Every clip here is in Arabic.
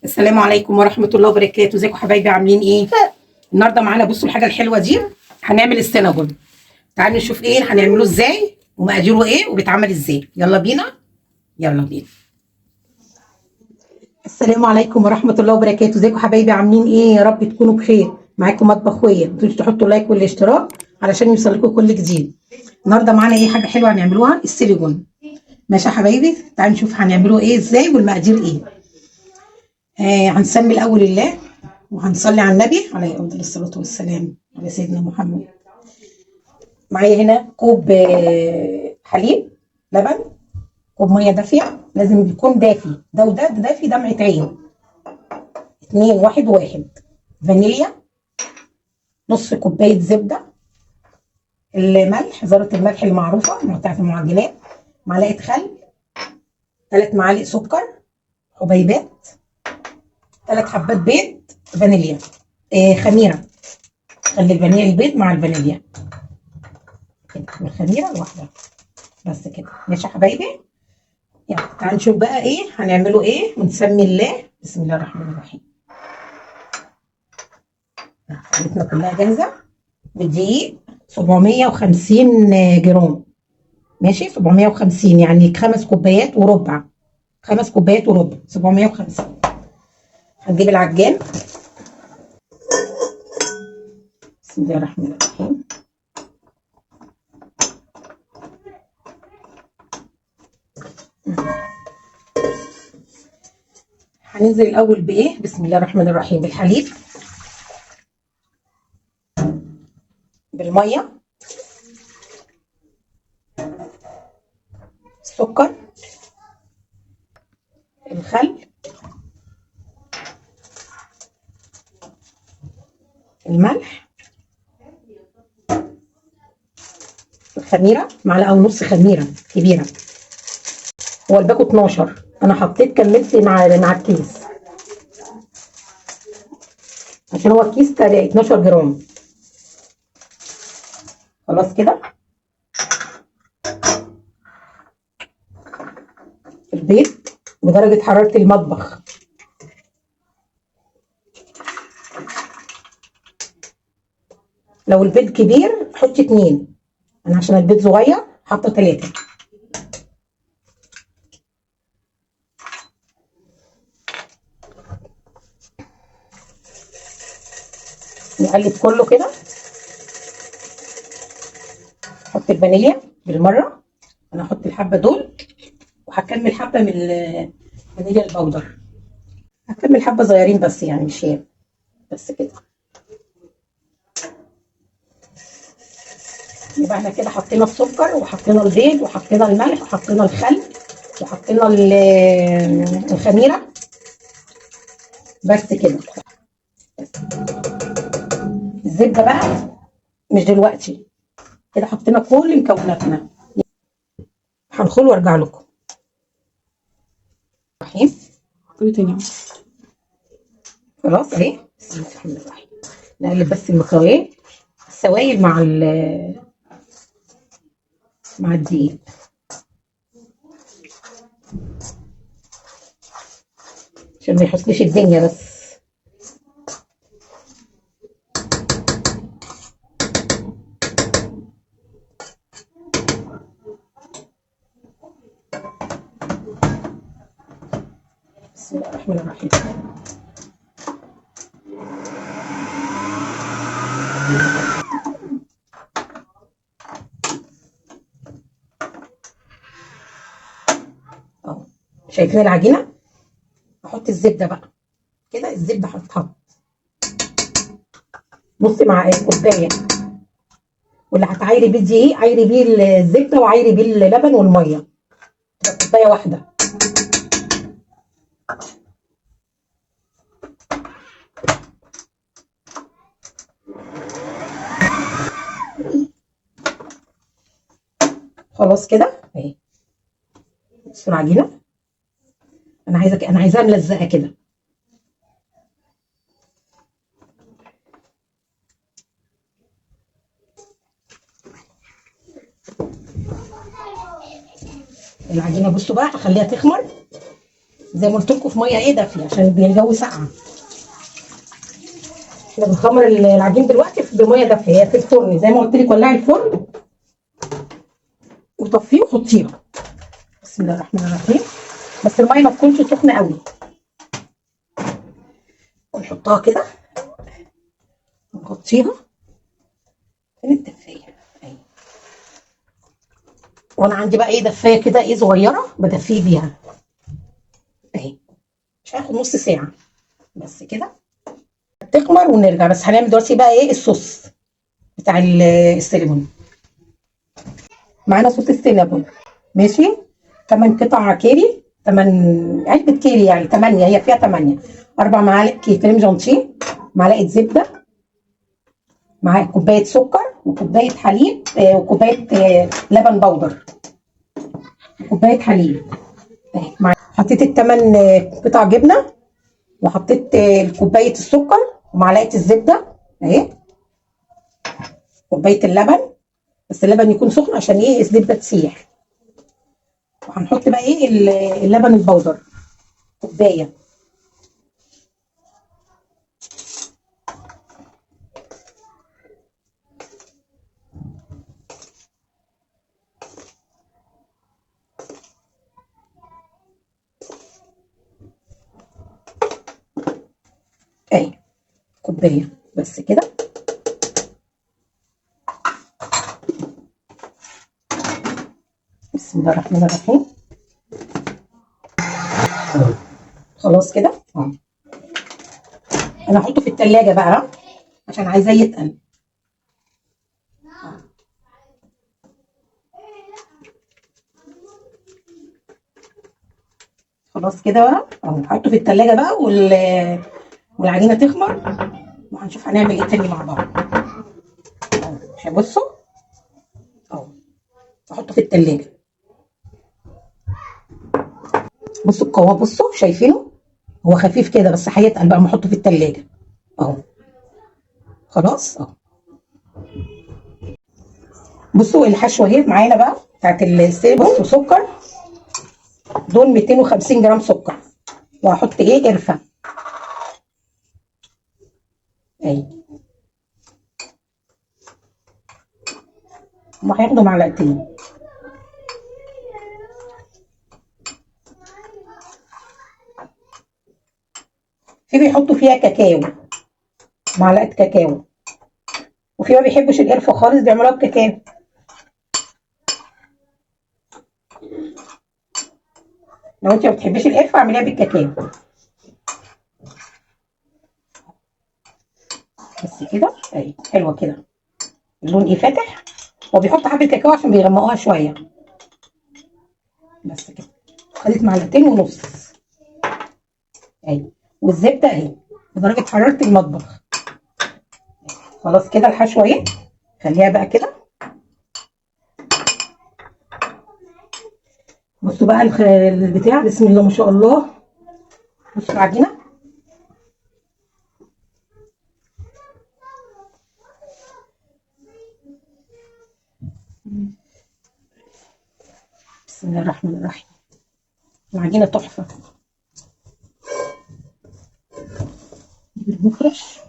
السلام عليكم ورحمة الله وبركاته. ازيكم حبايبي عاملين ايه؟ النهارده معانا بصوا الحاجة الحلوة دي. هنعمل السينابون. تعالوا نشوف ايه هنعمله ازاي ومقاديره ايه وبيتعمل ازاي. يلا بينا. يلا بينا. السلام عليكم ورحمة الله وبركاته. ازيكم حبايبي عاملين ايه؟ يا رب تكونوا بخير. معاكم مطبخ ويا. ما تنسوش تحطوا لايك والاشتراك علشان يوصلكم كل جديد. النهارده معانا ايه حاجة حلوة هنعملوها السيليجون. ماشي يا حبايبي؟ تعالوا نشوف هنعمله ايه ازاي والمقادير ايه. هنسمي الأول الله وهنصلي على النبي عليه أفضل الصلاة والسلام على سيدنا محمد. معايا هنا كوب حليب لبن، كوب مية دافية لازم يكون دافي، ده وده ده دافي دمعة عين، 2 1 1 فانيليا، نص كوباية زبدة، الملح ذرة الملح المعروفة بتاعت المعجنات، معلقة خل، 3 معالق سكر حبيبات، 3 حبات بيض فانيليا، خميرة، خلي الفانيليا البيض مع الفانيليا كده والخميرة لوحدها بس كده. ماشي يا حبايبي؟ يلا تعالوا نشوف بقى ايه هنعمله ايه ونسمي الله. بسم الله الرحمن الرحيم. حاجتنا كلها جاهزة. بالدقيق 750 جرام. ماشي 750 يعني 5 كوبايات وربع، 5 كوبايات وربع 750. هنجيب العجان. بسم الله الرحمن الرحيم. هننزل الاول بايه؟ بسم الله الرحمن الرحيم. بالحليب، بالميه، السكر، الخل، الملح، الخميره، معلقه ونص خميره كبيره. هو الباكو 12، انا حطيت كملت مع الكيس عشان هو الكيس 12 جرام. خلاص كده. البيض بدرجة حرارة المطبخ. لو البيض كبير حطي 2، انا عشان البيض صغير حاطه 3. نقلب كله كده. احط الفانيليا بالمره، انا هحط الحبه دول وهكمل حبه من الفانيليا البودر. هكمل حبه صغيرين بس يعني مش هي بس كده. يبقى احنا كده حطينا السكر وحطينا البيض وحطينا الملح وحطينا الخل وحطينا الخميره بس كده. الزبده بقى مش دلوقتي، كده حطينا كل مكوناتنا. هنخل وارجع لكم. رحيم تاني. خلاص اهي. بسم الله الرحمن الرحيم. نقلب بس المكونات السوائل مع الدقيق عشان ما يحصلش الدنيا بس. بسم الله الرحمن الرحيم. اهو شايفين العجينه؟ احط الزبده بقى كده. الزبده هتتحط نص مع كوبايه، واللي هتعايري بيه الدقيق عايري بيه الزبده وعايري بيه اللبن والميه، تبقى كوبايه واحده. خلاص كده اهي. بصوا العجينه، انا عايزاها ملزقه كده. العجينه بصوا بقى هخليها تخمر زي ما قلت لكم في ميه ايه دافيه عشان الجو ساقعه. احنا بنخمر العجين دلوقتي بميه دافيه، هي في الفرن زي ما قلت لك، ولعي الفرن وطفيه وحطيها. بسم الله الرحمن الرحيم. بس الميه ما تكونش سخنه قوي. ونحطها كده ونغطيها. فين الدفايه؟ اهي. وانا عندي بقى ايه دفايه كده ايه صغيره بدفيه بيها اهي. مش هياخد نص ساعه بس كده تخمر ونرجع. بس هنعمل دلوقتي بقى ايه الصوص بتاع السينابون. معانا صوص السينابون ماشي. 8 قطع كيري، 8 علبه كيري يعني 8، هي فيها 8. 4 معالق كريم جانتيه، معلقه زبده، مع كوبايه سكر وكوبايه حليب وكوبايه لبن بودر وكوبايه حليب. حطيت الثمان قطع جبنه، وحطيت كوبايه السكر ومعلقه الزبده اهي، كوبايه اللبن، بس اللبن يكون سخن عشان ايه الزبده تسيح. وهنحط بقى ايه اللبن البودر كوبايه. اهي كوبايه بس كده. بسم الله الرحمن الرحيم. خلاص كده انا هحطه في التلاجة بقى عشان عايزاه يتقل. خلاص كده بقى اهو هحطه في التلاجة بقى والعجينه تخمر، وهنشوف هنعمل ايه تاني مع بعض. اهو بصوا اهو احطه في التلاجة. بصوا القوام، بصوا شايفينه هو خفيف كده بس هيتقل بقى، نحطه في التلاجة اهو. خلاص اهو. بصوا الحشوه اهي معانا بقى بتاعت السينابون. بصوا سكر، دول 250 جرام سكر، وهحط ايه قرفه اهي. هما هياخدوا معلقتين. في بيحطوا فيها كاكاو، معلقه كاكاو، وفي ما بيحبش القرفه خالص بيعملوها بكاكاو. لو انت ما بتحبيش القرفه اعمليها بالكاكاو بس كده اهي. حلوه كده، اللون ايه فاتح. وبيحط حبه كاكاو عشان بيغمقوها شويه بس كده. خدت معلقتين ونص اهي، والزبده اهي بدرجه حراره المطبخ. خلاص كده الحشوه اهي، خليها بقى كده. بصوا بقى البتاع، بسم الله ما شاء الله. بصوا العجينه بسم الله الرحمن الرحيم. العجينه تحفه. المفرش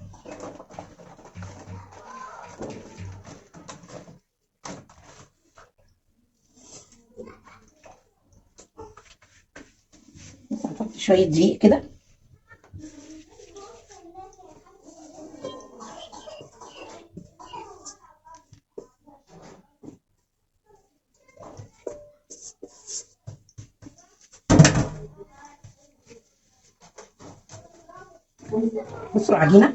هنحط شويه دقيق كده. بصوا العجينه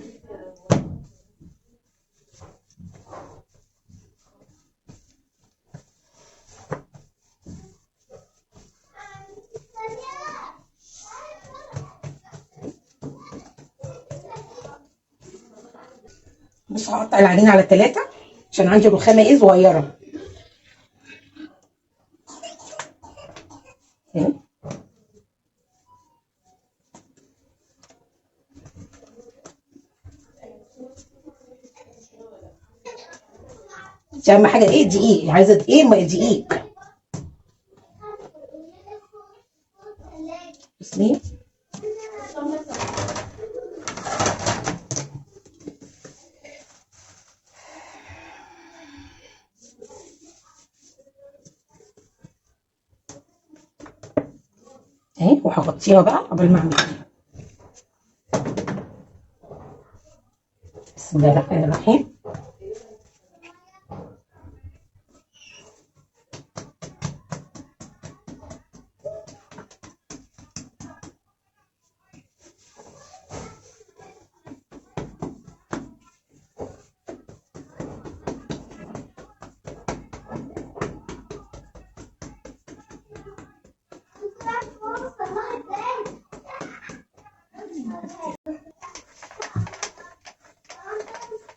بصوا هقطع العجينه على 3 عشان عندي رخامه ايه صغيره اهي. اهم حاجه ايه دقيق، عايزه ايه ما دقيق. بصي اهي، وهغطيها بقى قبل ما اعمل. بسم الله الرحمن الرحيم.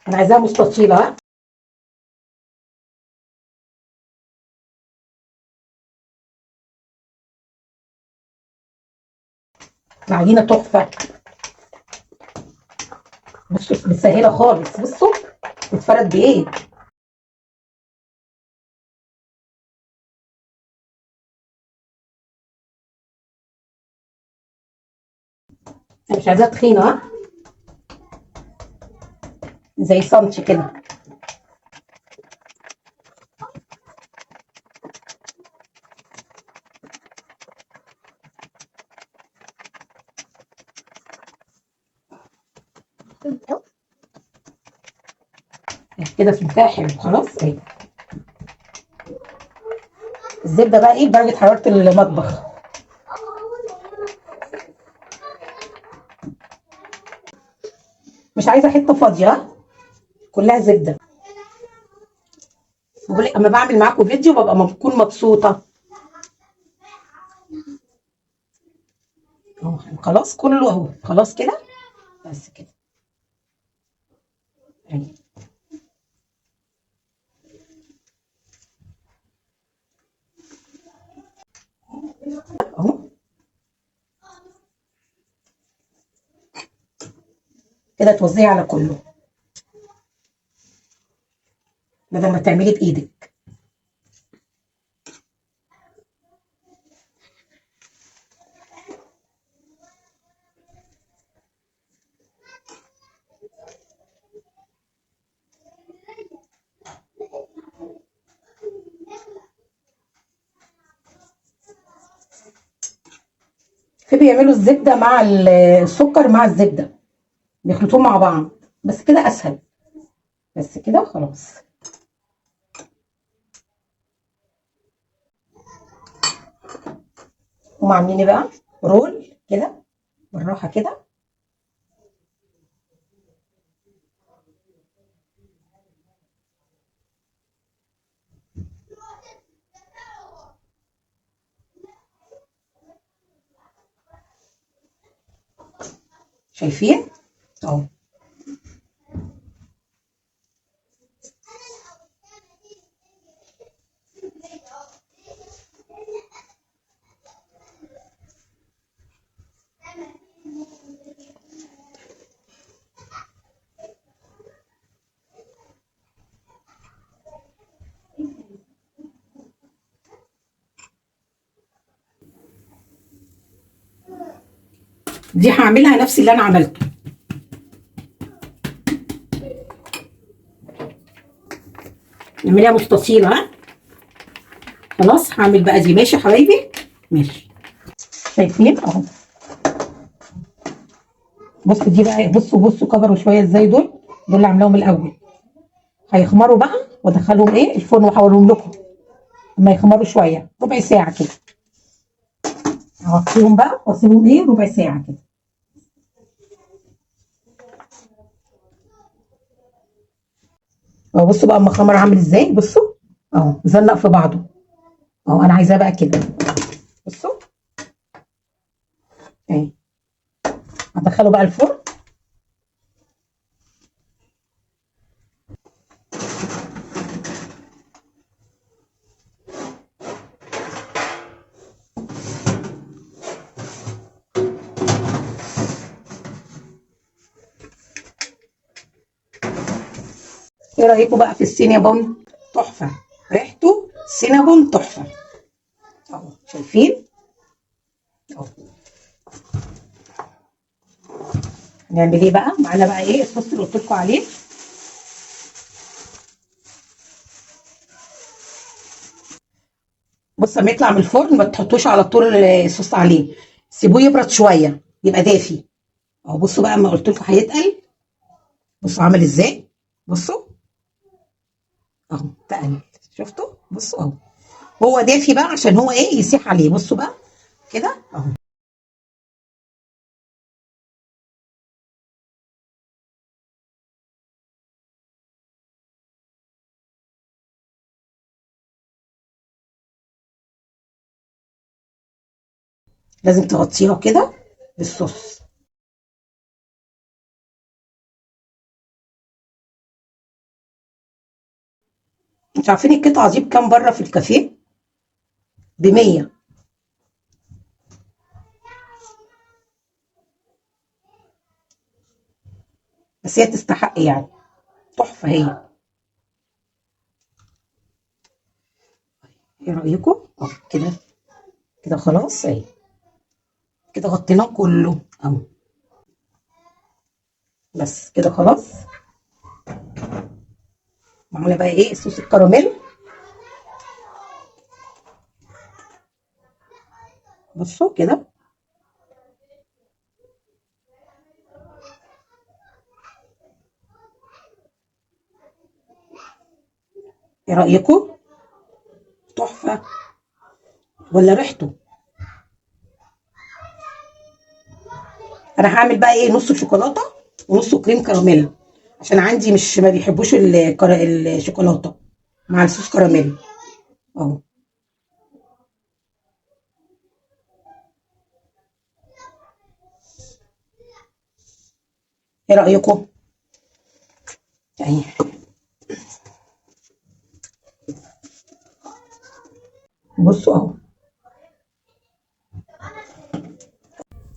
انا عايزاها مستطيله، ها. العجينه تحفه، بصوا متسهله خالص، بصوا بتتفرد بايه. انا مش عايزاها تخينه، ها، زي سنتي كده. كده سمكها حلو خلاص. اهي الزبده بقى ايه بدرجه حراره المطبخ. مش عايزه حته فاضيه، كلها زبده. بقول لك اما بعمل معاكم فيديو بكون مبسوطه. اهو خلاص كله اهو، خلاص كده، بس كده. اهي اهو كده، توزعي على كله بدل ما تعملي بايدك. في بيعملوا الزبده مع السكر مع الزبده، بيخلطوهم مع بعض، بس كده اسهل. بس كده خلاص. هم عاملين ايه بقى؟ رول كده بالراحه كده. شايفين اهو. دي هعملها نفس اللي انا عملته. نعملها مستطيله، ها. خلاص هعمل بقى دي. ماشي يا حبايبي، ماشي. شايفين اهو. بصوا دي بقى، بصوا كبروا شويه ازاي. دول اللي عاملاهم الاول. هيخمروا بقى وادخلهم ايه الفرن واحولهم لكم لما يخمروا شويه، ربع ساعه كده. هغطيهم بقى واسيبهم ايه ربع ساعه كده. اهو بصوا بقى المخمر عامل ازاي. بصوا اهو زنق في بعضه. اهو انا عايزاه بقى كده. بصوا اهي. هدخله بقى الفرن. ايه رايكم بقى في السينابون؟ تحفه، ريحته سينابون تحفه. اهو شايفين اهو. هنعمل ايه بقى؟ معانا بقى ايه الصوص اللي قلت لكم عليه. بص لما يطلع من الفرن ما تحطوش على طول الصوص عليه، سيبوه يبرد شويه يبقى دافي. اهو بصوا بقى، اما قلت لكم هيتقل، بصوا عمل ازاي، بصوا اهو تقل، شفتوا؟ بصوا اهو هو دافي بقى عشان هو ايه يسيح عليه. بصوا بقى كده اهو. لازم تغطيها كده بالصوص. انتوا عارفين القطعه دي بكام بره في الكافيه؟ ب100. بس هي تستحق يعني، تحفه هي. ايه رايكم؟ اهو كده، كده خلاص اهي، كده غطيناه كله اهو. بس كده خلاص. معموله بقى ايه صوص الكراميل. بصوا كده. ايه رايكم؟ تحفه ولا ريحته؟ انا هعمل بقى ايه نص شوكولاته ونص كريم كراميل، عشان عندي مش ما بيحبوش الشوكولاته مع الصوص كراميل اهو. ايه رايكم؟ اهي. بصوا اهو،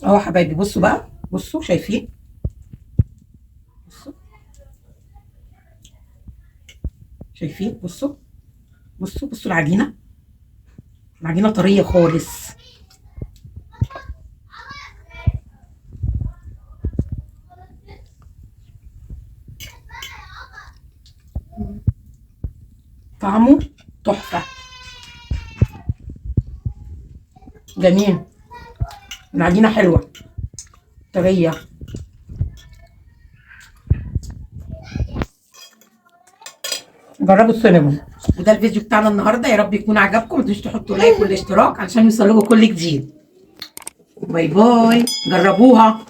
اهو يا حبايبي. بصوا بقى، بصوا شايفين؟ بصوا، شايفين؟ بصوا، بصوا بصوا العجينه، العجينه طريه خالص. طعمه تحفه، جميل. العجينه حلوه طريه. جربوا السينابون. وده الفيديو بتاعنا النهارده، يا رب يكون عجبكم. ما تنسوش تحطوا لايك والاشتراك علشان يوصلكم كل جديد. باي باي، جربوها.